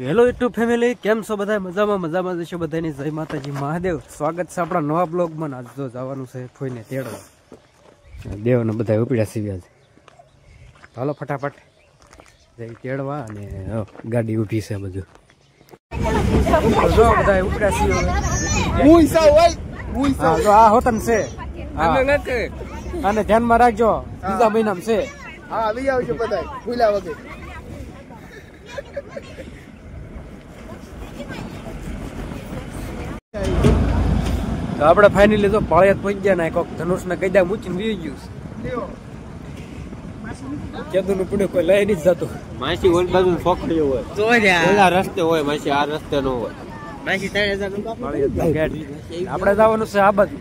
Hello YouTube family केम छो बधाय मजामां जशो बधायनी जय माताजी महादेव। स्वागत है अपना नवा ब्लॉग में। आज तो जवानुं छे फोईने तेड़वा। देव ने बधाय उपड्या छे आज। हालो फटाफट जई तेड़वा अने गाड़ी ऊभी छे बधु। जो बधाय उपड्या छे मुईसा ओय मुईसा जो आ होतन छे आने नथे आने ध्यान में राखजो बीजा महीना में छे। हां આવી આવજો બધાય ભૂલા વગર। तो આપણે ફાઇનલી તો પાળિયાદ પહોંચી ગયા ને કોક ધનુષ ને કઈદા મૂકીને વી ગયું કેદું નું પડ્યું કોઈ લઈ નથી જતું। માસી ઓલ બાજુ ફોકડીઓ હોય તો ઓલા રસ્તે હોય માસી આ રસ્તે નો હોય માસી 3000 નું પાળિયાદ ગેટ આપણે જવાનું છે આ બાજુ।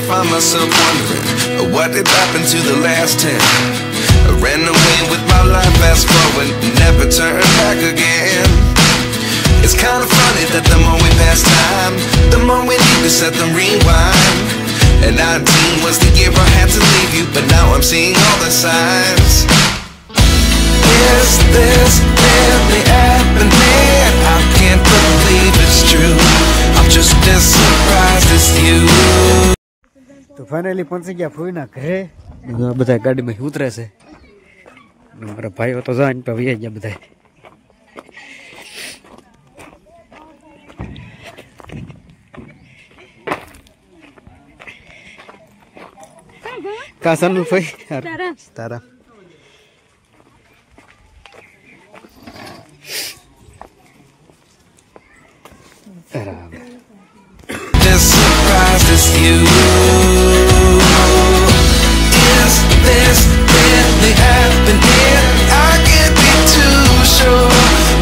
Find myself wondering what did happen to the last 10. I ran away with my life, fast forward, never turn back again. It's kind of funny that the more we pass time, the more we need to set them rewind. And 19 was the year I had to leave you, but now I'm seeing all the signs. Is this really happening? I can't believe it's true. I'm just as surprised as you. तो finally पहुंची गया फूईना घरे। बधाय गाड़ी में उतरे से मारा भाई तो जान पे भैया गया बधाय। का सन भाई तारा Just surprised as you. Is this really happening? I can't be too sure,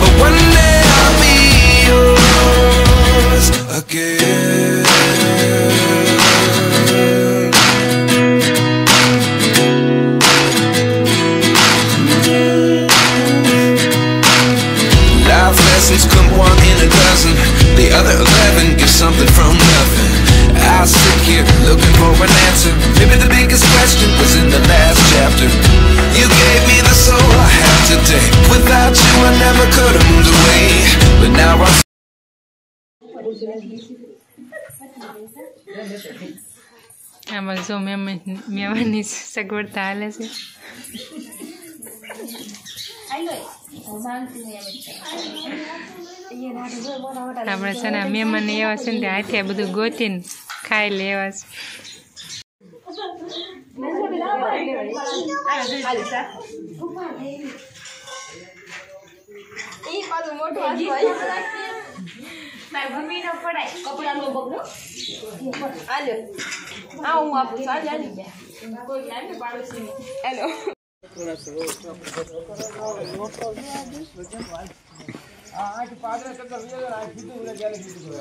but one day I'll be yours again. Life lessons come one in a dozen. The other 11 get something from nothing. I sit here looking for an answer. Maybe the biggest question was in the last chapter. You gave me the soul I have today. Without you I never could have moved away. But now I આમાં જો મેવાની સગવડતા હાલે છે। આપણે છે ને મહેમાન એવા છે ને હાથે બધું ગોતીને ખાઈ લે એવા છે।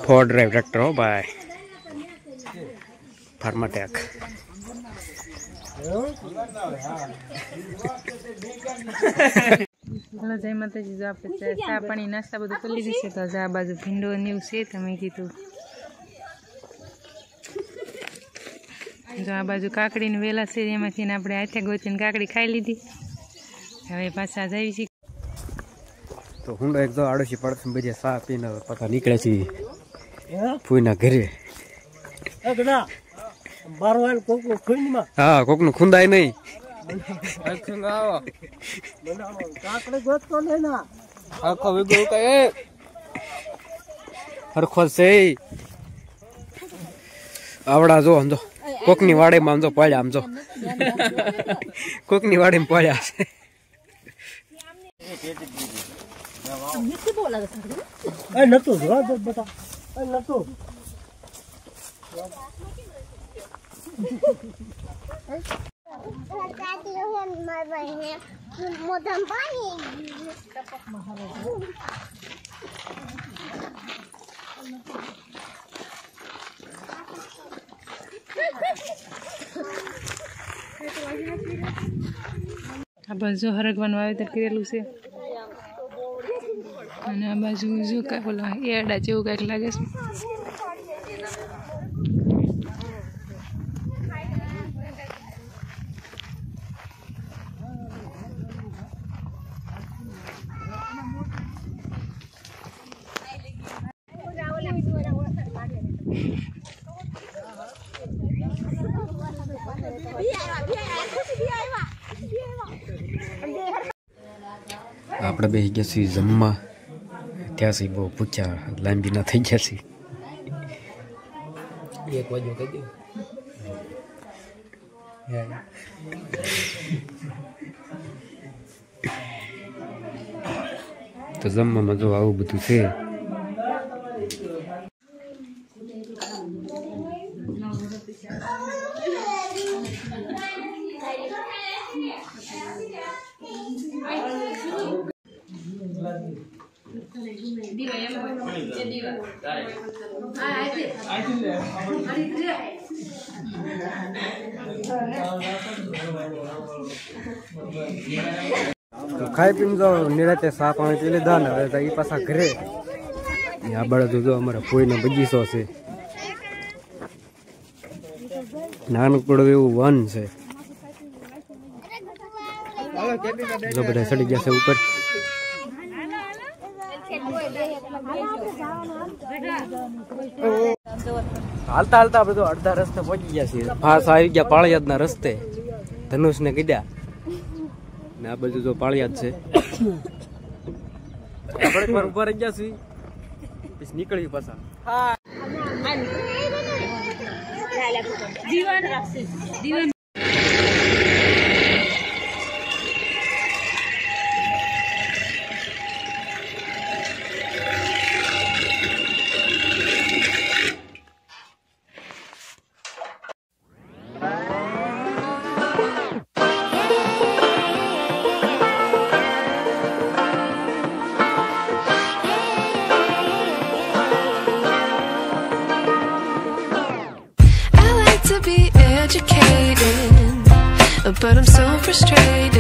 फोर्ड ड्राइव ट्रैक्टर हो भाई फार्माटेक। हेलो जय माताजी। जो आप चा पानी नास्ता बधु कर लीधी छे तो आ बाजू भींडो ने एवुं छे तो मैं कीधुं जो आ बाजू काकड़ी ने वेला छे एमांथी आपणे हाथे गोतीने काकड़ी खाई लीधी। हवे पाछा जावी छे तो हुंडो एक जो आड़ोशी पड़ोशी बजे सा पीने पता निकळे छे फूईना घरे। एकना बारवाल कोकनो खुंदमा हां कोकनो खुंदाय नहीं खुंदावा बनावा काकड़ी गोततो लेना आखो वेगो कए हरखो से आवड़ा जो हमजो कोकनी वाड़े में हमजो पाळ्या हमजो कोकनी वाड़े में पाळ्या छे। मिठी बोला ए नतो जो बता ए नतो मोदम पानी આ બધું હરગવાનું વાવેતર કરેલું છે અને આ બાજુ જો કાંઈક ઓલા એરડા જેવું કાંઈક લાગે છે. આપણે બેસી ગયા છીએ જમવા. ત્યાં સુધી બહુ પૂછ્યા લાંબી ના થઈ ગયા છીએ. 1 વાગ્યો કહી દઉં. તો જમવામાં જો આવું બધું છે. ખાઈ પીને જો નિરાતે સા પાણી પી લીધા ને હવે એ પાછા ઘરે. આ બાળક જો અમારા ફોઈનો બગીચો છે, નાનકડું એવું વન છે. જો બધા ચડી ગયા છે ઉપર. હાલતા હાલતા આપણે તો અડધા રસ્તે પહોંચી ગયા છીએ. ફાસ આવી ગયા પાળિયાદના રસ્તે. ધનુષ ને કીધા ને આ બાજુ જો પાળિયાદ છે. આપણે ઉભા રહી ગયા છીએ, પછી નીકળી પાછા. But I'm so frustrated.